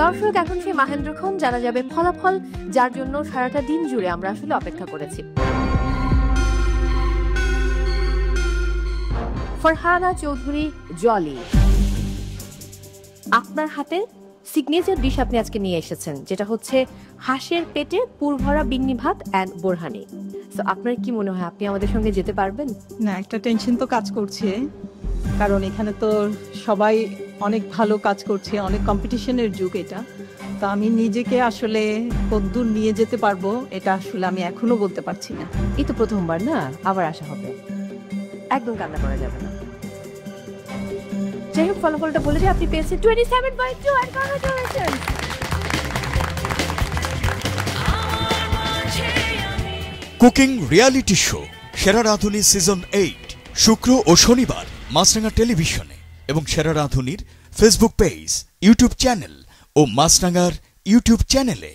দর্শক, এখন সেই মাহেন্দ্রক্ষণ জানা যাবে ফলাফল, যার জন্য সারাটা দিন জুড়ে আমরা আসলে অপেক্ষা করেছি। ফারহানা চৌধুরী জলি, আপনার হাতে সিগনেচার ডিশ আপনি আজকে নিয়ে এসেছেন, যেটা হচ্ছে হাঁসের পেটে পুরভরা বিন্নি ভাত অ্যান্ড বোরহানি। তো আপনার কি মনে হয়, আপনি আমাদের সঙ্গে যেতে পারবেন? না, একটা টেনশন তো কাজ করছে, কারণ এখানে তো সবাই অনেক ভালো কাজ করছে, অনেক কম্পিটিশনের যুগ এটা। তো আমি নিজেকে আসলে কতদূর নিয়ে যেতে পারবো এটা আসলে আমি এখনো বলতে পারছি না। এই তো প্রথমবার না, আবার আসা হবে, একদম কান্না করা যাবে না। যাই হোক, ফলাফলটা বলে যে আপনি পেয়েছেন 27.2 and congratulations। Cooking reality show সেরা রাঁধুনি সিজন 8 শুক্র ও শনিবার মাছরাঙা টেলিভিশনে এবং সেরা রাঁধুনির ফেসবুক পেজ, ইউটিউব চ্যানেল ও মাছরাঙার ইউটিউব চ্যানেলে।